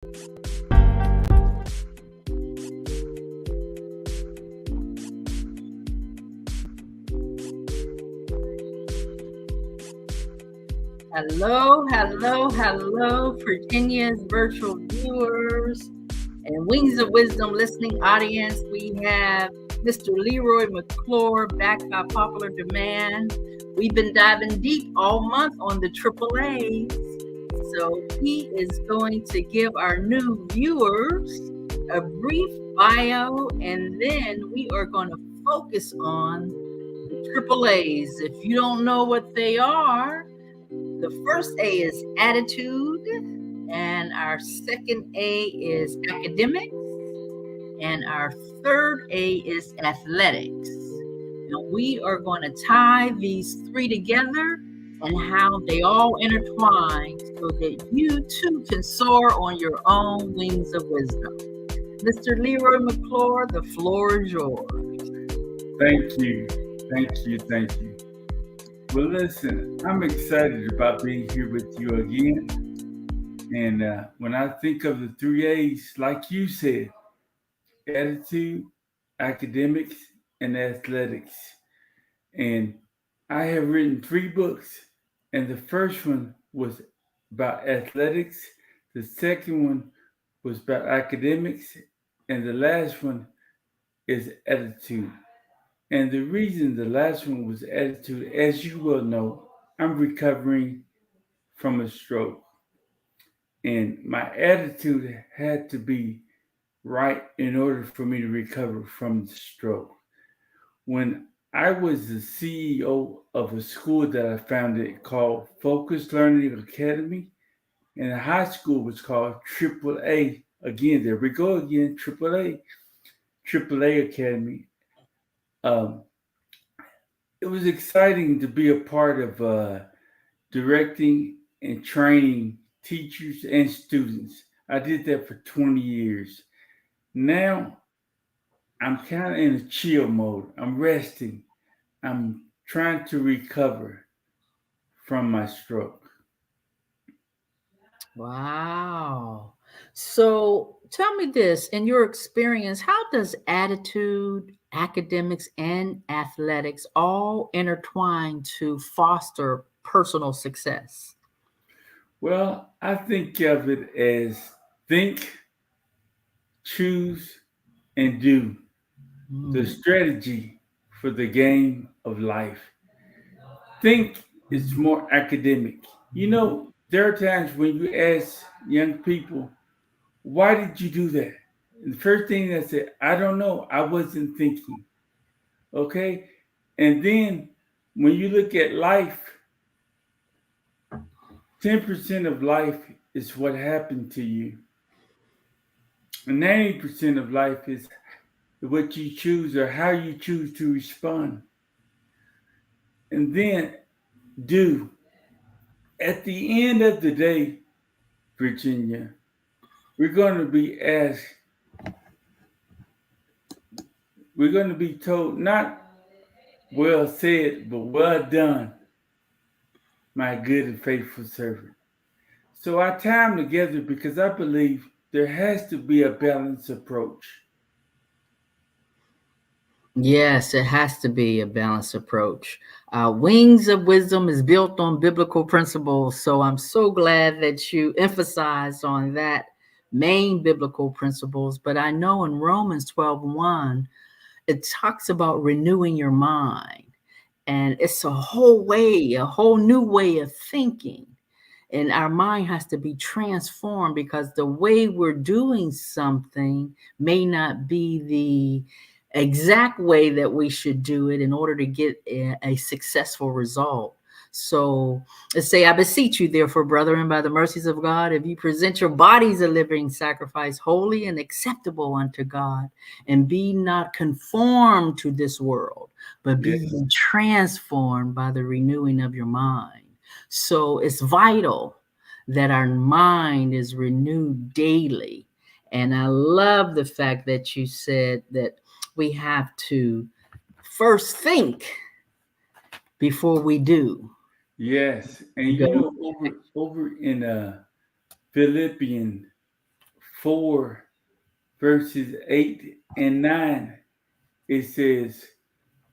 Hello, Virginia's virtual viewers and Wings of Wisdom listening audience. We have Mr. Leroy McClure back by popular demand. We've been diving deep all month on the AAAs. So he is going to give our new viewers a brief bio, and then we are going to focus on the AAAs. If you don't know what they are, the first A is attitude, and our second A is academics, and our third A is athletics. And we are going to tie these three together and how they all intertwine so that you too can soar on your own wings of wisdom. Mr. Leroy McClure, the floor is yours. Thank you. Well, listen, I'm excited about being here with you again. And when I think of the three A's, like you said, attitude, academics, and athletics. And I have written 3 books, and the first one was about athletics, the second one was about academics, and the last one is attitude. And the reason the last one was attitude, as you well know, I'm recovering from a stroke. And my attitude had to be right in order for me to recover from the stroke. When I was the CEO of a school that I founded called Focused Learning Academy, and the high school was called AAA. Again, there we go again, AAA Academy. It was exciting to be a part of directing and training teachers and students. I did that for 20 years. Now I'm kind of in a chill mode. I'm resting. I'm trying to recover from my stroke. Wow. So tell me this, in your experience, how does attitude, academics, and athletics all intertwine to foster personal success? Well, I think of it as think, choose, and do. The strategy for the game of life. Think is more academic. You know, there are times when you ask young people, why did you do that? And the first thing they say, I don't know. I wasn't thinking. Okay? And then when you look at life, 10% of life is what happened to you. And 90% of life is what you choose or how you choose to respond. And then do. At the end of the day, Virginia, we're going to be asked, we're going to be told, not well said, but well done, my good and faithful servant. So I tie them together because I believe there has to be a balanced approach. Yes, it has to be a balanced approach. Wings of Wisdom is built on biblical principles, so I'm so glad that you emphasized on that main biblical principles. But I know in Romans 12:1, it talks about renewing your mind, and it's a whole new way of thinking. And our mind has to be transformed because the way we're doing something may not be the exact way that we should do it in order to get a successful result. So let's say, I beseech you, therefore, brethren, by the mercies of God, if you present your bodies a living sacrifice, holy and acceptable unto God, and be not conformed to this world, but be Yes. transformed by the renewing of your mind. So it's vital that our mind is renewed daily. And I love the fact that you said that we have to first think before we do. Yes. And you know, over in Philippians 4, verses 8 and 9, it says,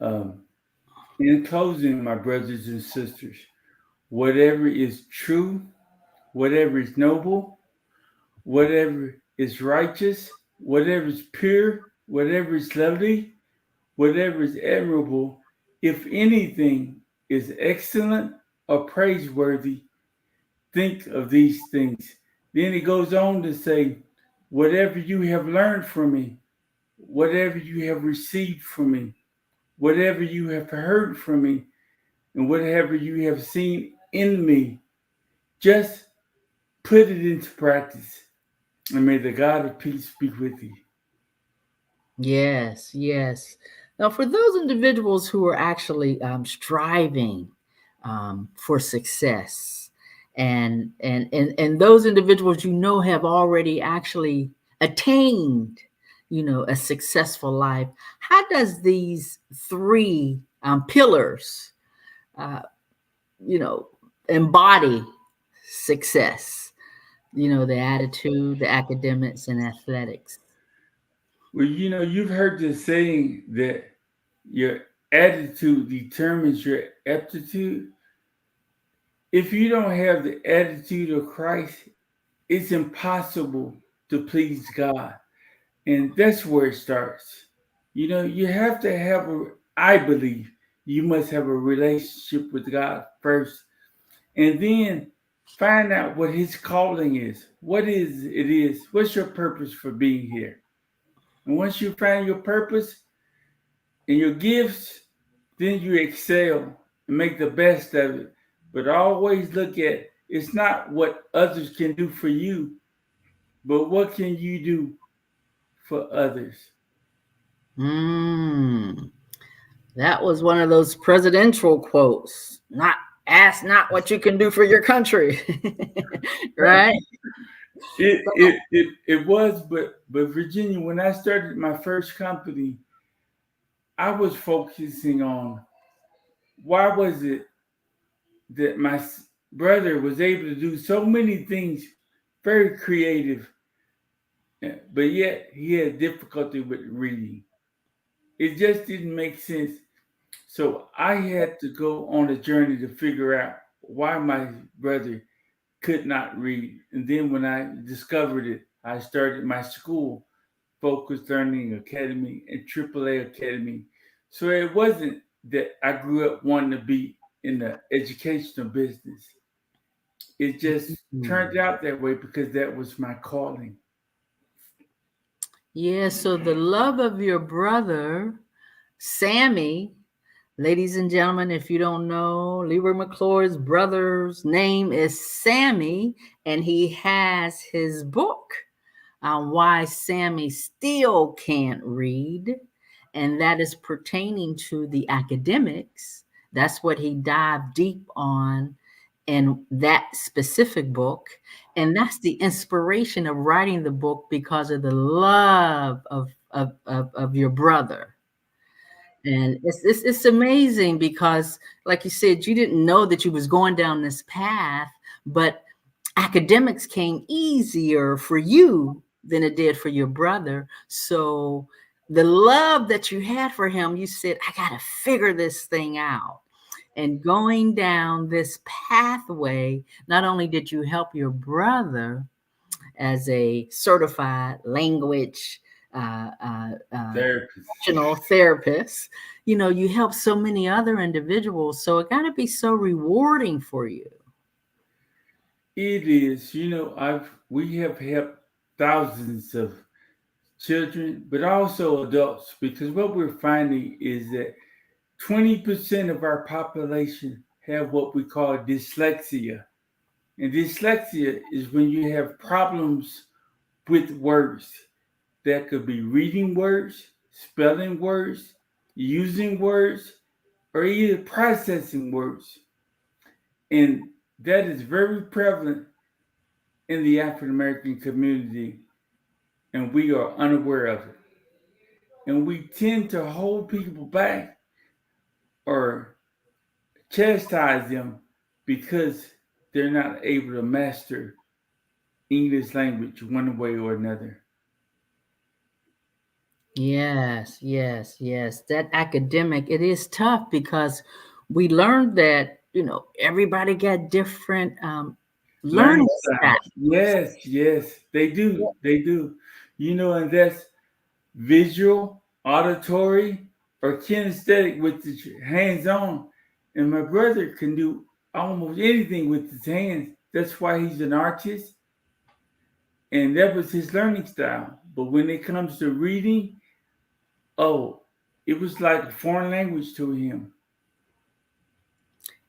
um, in closing, my brothers and sisters, whatever is true, whatever is noble, whatever is righteous, whatever is pure, whatever is lovely, whatever is admirable, if anything is excellent or praiseworthy, think of these things. Then he goes on to say, whatever you have learned from me, whatever you have received from me, whatever you have heard from me, and whatever you have seen in me, just put it into practice. And may the God of peace be with you. Yes, yes. Now, for those individuals who are actually striving for success, and those individuals have already actually attained, a successful life. How does these three pillars, uh, you know, embody success? The attitude, the academics, and athletics. Well, you've heard the saying that your attitude determines your aptitude. If you don't have the attitude of Christ, it's impossible to please God. And that's where it starts. You have to have I believe, you must have a relationship with God first. And then find out what his calling is. What is it is? What's your purpose for being here? And once you find your purpose and your gifts, then you excel and make the best of it. But always look at it's not what others can do for you, but what can you do for others? Mm, that was one of those presidential quotes. Not ask not what you can do for your country. Right? It was, but Virginia, when I started my first company, I was focusing on why was it that my brother was able to do so many things, very creative, but yet he had difficulty with reading. It just didn't make sense. So I had to go on a journey to figure out why my brother could not read. And then when I discovered it, I started my school, Focused Learning Academy and AAA Academy. So it wasn't that I grew up wanting to be in the educational business. It just turned Mm. out that way because that was my calling. Yeah, so the love of your brother, Sammy, ladies and gentlemen, if you don't know, Leroy McClure's brother's name is Sammy, and he has his book on why Sammy still can't read, and that is pertaining to the academics. That's what he dived deep on in that specific book. And that's the inspiration of writing the book because of the love of your brother. And it's amazing because, like you said, you didn't know that you was going down this path, but academics came easier for you than it did for your brother. So the love that you had for him, you said, I got to figure this thing out. And going down this pathway, not only did you help your brother as a certified language Therapist. professional therapist, you help so many other individuals. So it got to be so rewarding for you. It is, we have helped thousands of children, but also adults, because what we're finding is that 20% of our population have what we call dyslexia. And dyslexia is when you have problems with words. That could be reading words, spelling words, using words, or either processing words. And that is very prevalent in the African American community, and we are unaware of it. And we tend to hold people back or chastise them because they're not able to master English language one way or another. Yes, yes, yes. That academic, it is tough because we learned that, everybody got different learning Learning styles. styles. Yes, yes, they do. They do. And that's visual, auditory, or kinesthetic with the hands on. And my brother can do almost anything with his hands. That's why he's an artist. And that was his learning style. But when it comes to reading, oh, it was like a foreign language to him.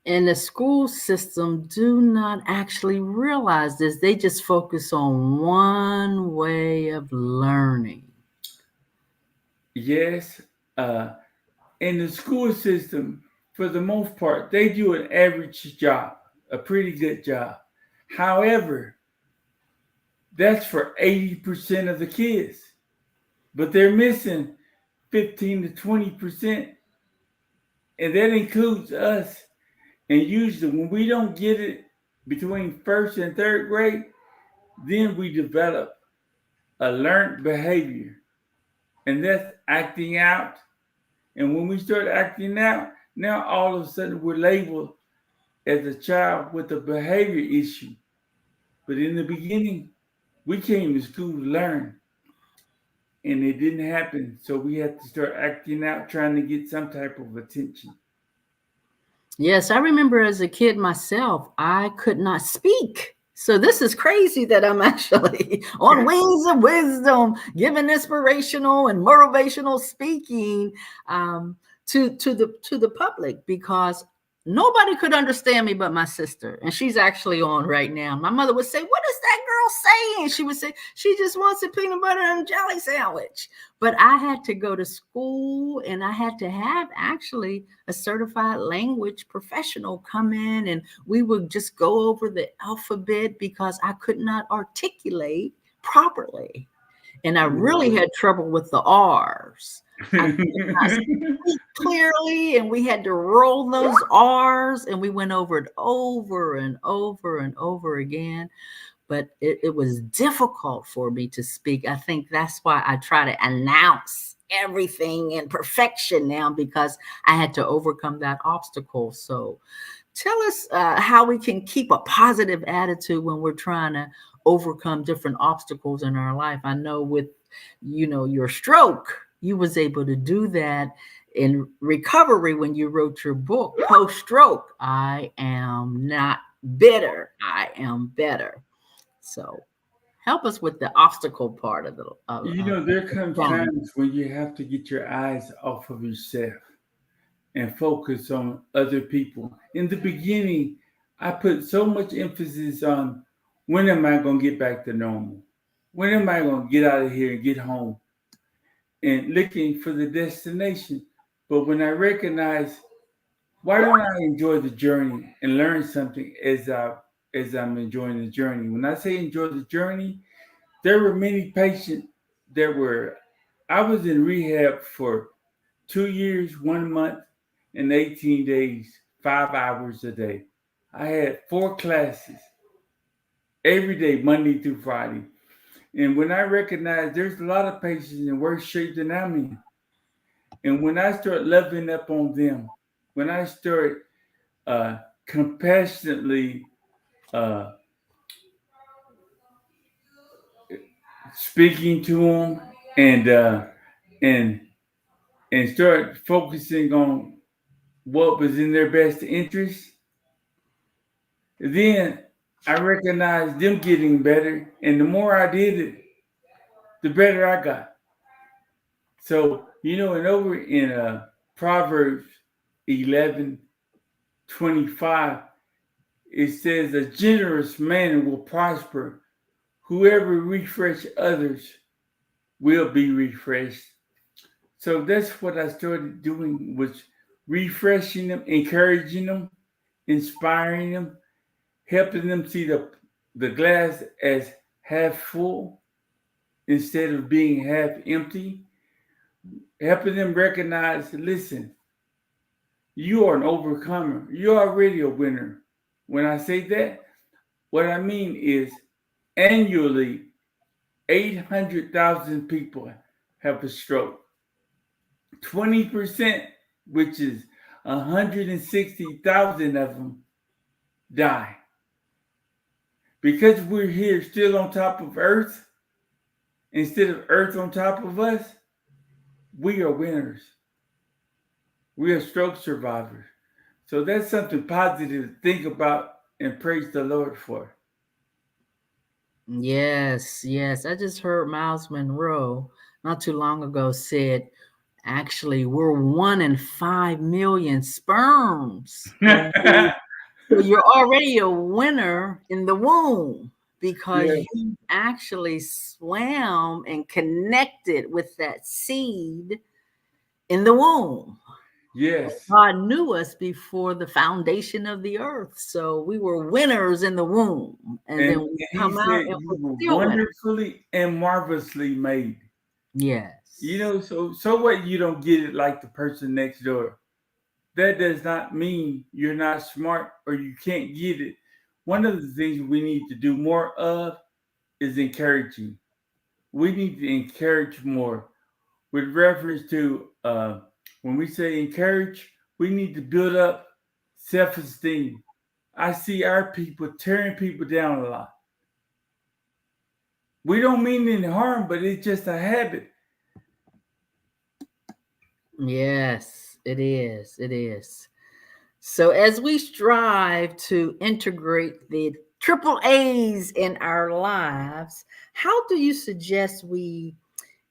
And the school system do not actually realize this. They just focus on one way of learning. Yes, uh, in the school system, for the most part, they do an average job, a pretty good job. However, that's for 80% of the kids, but they're missing 15 to 20%, and that includes us. And usually, when we don't get it between first and third grade, then we develop a learned behavior, and that's acting out. And when we start acting out, now all of a sudden we're labeled as a child with a behavior issue. But in the beginning, we came to school to learn, and it didn't happen. So we had to start acting out, trying to get some type of attention. Yes, I remember as a kid myself, I could not speak. So this is crazy that I'm actually on Wings of Wisdom, giving inspirational and motivational speaking to the public because nobody could understand me but my sister, and she's actually on right now. My mother would say, "What is that girl saying?" She would say, "She just wants a peanut butter and jelly sandwich." But I had to go to school, and I had to have actually a certified language professional come in, and we would just go over the alphabet because I could not articulate properly. And I really had trouble with the R's. I could not speak clearly, and we had to roll those R's, and we went over it over and over and over again. But it was difficult for me to speak. I think that's why I try to announce everything in perfection now because I had to overcome that obstacle. So tell us how we can keep a positive attitude when we're trying to overcome different obstacles in our life. I know with your stroke, you was able to do that in recovery when you wrote your book post stroke. I am not bitter, I am better. So help us with the obstacle part of There the comes challenge. times when you have to get your eyes off of yourself and focus on other people. In the beginning, I put so much emphasis on when am I going to get back to normal? When am I going to get out of here and get home? And looking for the destination. But when I recognize, why don't I enjoy the journey and learn something as I'm enjoying the journey? When I say enjoy the journey, there were many patients that were. I was in rehab for 2 years, 1 month, and 18 days, 5 hours a day. I had 4 classes every day, Monday through Friday. And when I recognized there's a lot of patients in worse shape than I'm in, and when I start loving up on them, when I start compassionately uh, speaking to them and and start focusing on what was in their best interest, then I recognized them getting better, and the more I did it, the better I got. So and over in Proverbs 11:25, it says, "A generous man will prosper. Whoever refresh others will be refreshed." So that's what I started doing, was refreshing them, encouraging them, inspiring them, helping them see the glass as half full instead of being half empty, helping them recognize, listen, you are an overcomer. You're already a winner. When I say that, what I mean is Annually, 800,000 people have a stroke. 20%, which is 160,000 of them, die. Because we're here still on top of Earth, instead of Earth on top of us, we are winners. We are stroke survivors. So that's something positive to think about and praise the Lord for. Yes, yes. I just heard Miles Monroe not too long ago said, actually, we're 1 in 5 million sperms. And so you're already a winner in the womb because Yeah. you actually swam and connected with that seed in the womb. Yes. God knew us before the foundation of the earth. So we were winners in the womb. And then we And he come out said and you we're were still winners. wonderfully and marvelously made. You Yes. know, so what, you don't get it like the person next door. That does not mean you're not smart or you can't get it. One of the things we need to do more of is encouraging. We need to encourage more. With reference to when we say encourage, we need to build up self esteem. I see our people tearing people down a lot. We don't mean any harm, but it's just a habit. Yes, it is. It is. So as we strive to integrate the triple A's in our lives, how do you suggest we,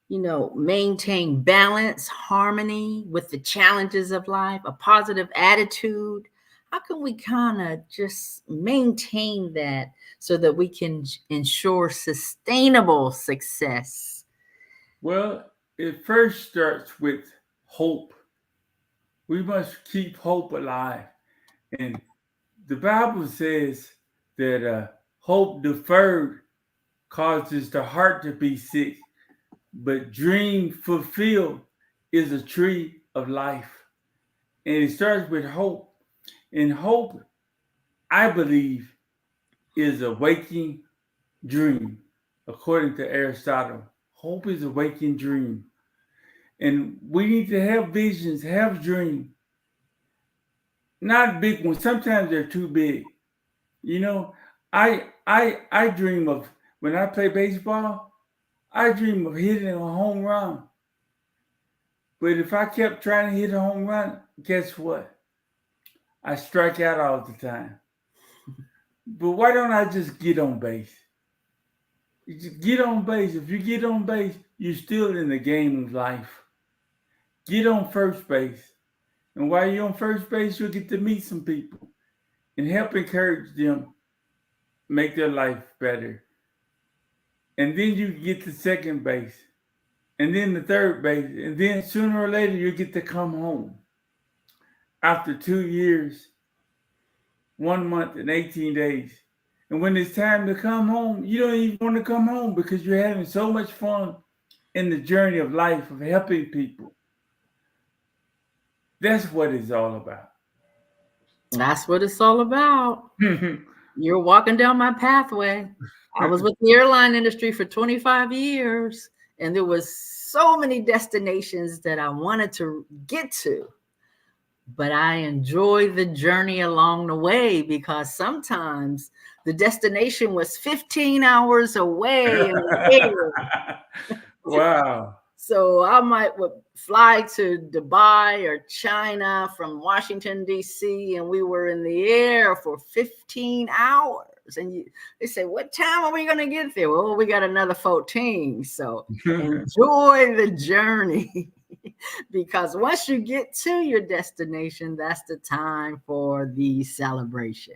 maintain balance, harmony with the challenges of life, a positive attitude? How can we kind of just maintain that so that we can ensure sustainable success? Well, it first starts with hope. We must keep hope alive. And the Bible says that hope deferred causes the heart to be sick, but dream fulfilled is a tree of life. And it starts with hope. And hope, I believe, is a waking dream, according to Aristotle. Hope is a waking dream. And we need to have visions, have dreams. Not big ones. Sometimes they're too big. You know, I dream of when I play baseball, I dream of hitting a home run. But if I kept trying to hit a home run, guess what? I strike out all the time. But why don't I just get on base? You just get on base. If you get on base, you're still in the game of life. Get on first base. And while you're on first base, you'll get to meet some people and help encourage them make their life better. And then you get to second base. And then the third base. And then sooner or later, you get to come home. After 2 years, 1 month, and 18 days. And when it's time to come home, you don't even want to come home because you're having so much fun in the journey of life of helping people. That's what it's all about. That's what it's all about. You're walking down my pathway. I was with the airline industry for 25 years, and there was so many destinations that I wanted to get to. But I enjoy the journey along the way because sometimes the destination was 15 hours away in the air. Wow. So I would fly to Dubai or China from Washington, D.C., and we were in the air for 15 hours. And they say, what time are we going to get there? Well, we got another 14. So enjoy the journey because once you get to your destination, that's the time for the celebration.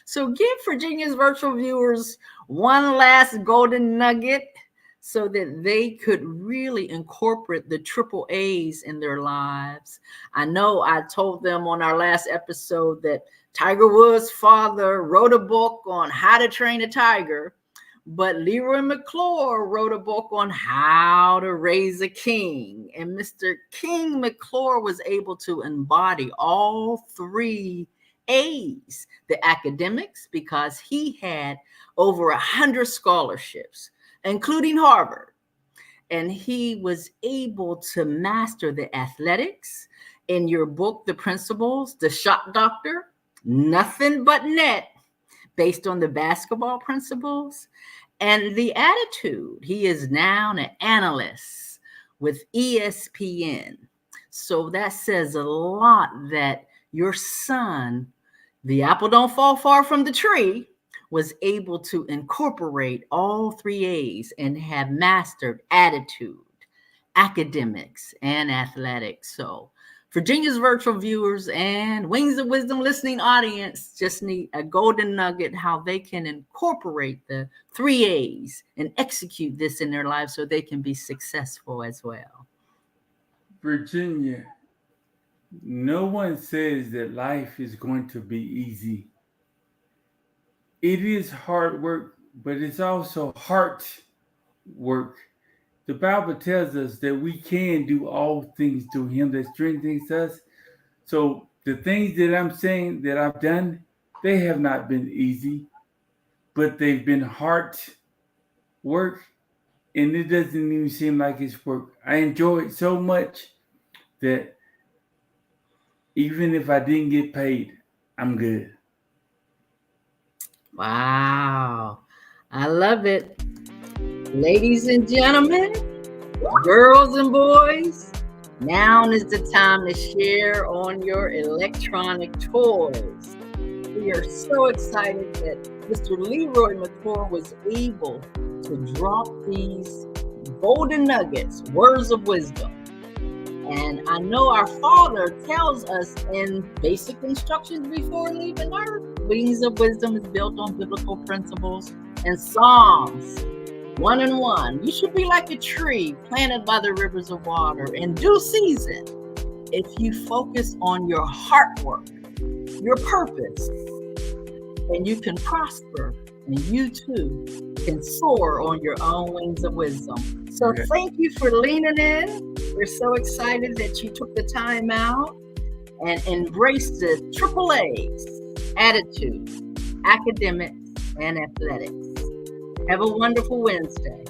So give Virginia's virtual viewers one last golden nugget so that they could really incorporate the triple A's in their lives. I know I told them on our last episode that Tiger Woods' father wrote a book on how to train a tiger, but Leroy McClure wrote a book on how to raise a king. And Mr. King McClure was able to embody all three A's, the academics, because he had over 100 scholarships, including Harvard. And he was able to master the athletics. In your book, The Principles, The Shot Doctor, nothing but net, based on the basketball principles and the attitude. He is now an analyst with ESPN. So that says a lot that your son, the apple don't fall far from the tree, was able to incorporate all three A's and have mastered attitude, academics, and athletics. So Virginia's virtual viewers and Wings of Wisdom listening audience just need a golden nugget how they can incorporate the three A's and execute this in their lives so they can be successful as well. Virginia, no one says that life is going to be easy. It is hard work, but it's also heart work. The Bible tells us that we can do all things through Him that strengthens us. So the things that I'm saying that I've done, they have not been easy, but they've been hard work, and it doesn't even seem like it's work. I enjoy it so much that even if I didn't get paid, I'm good. Wow. I love it. Ladies and gentlemen, girls and boys, now is the time to share on your electronic toys. We are so excited that Mr. Leroy McClure was able to drop these golden nuggets, words of wisdom. And I know our Father tells us in basic instructions before leaving earth, Wings of Wisdom is built on biblical principles and Psalms 1:1. You should be like a tree planted by the rivers of water in due season. If you focus on your heart work, your purpose, and you can prosper, and you too can soar on your own wings of wisdom. So thank you for leaning in. We're so excited that you took the time out and embraced the AAA's attitude, academics, and athletics. Have a wonderful Wednesday.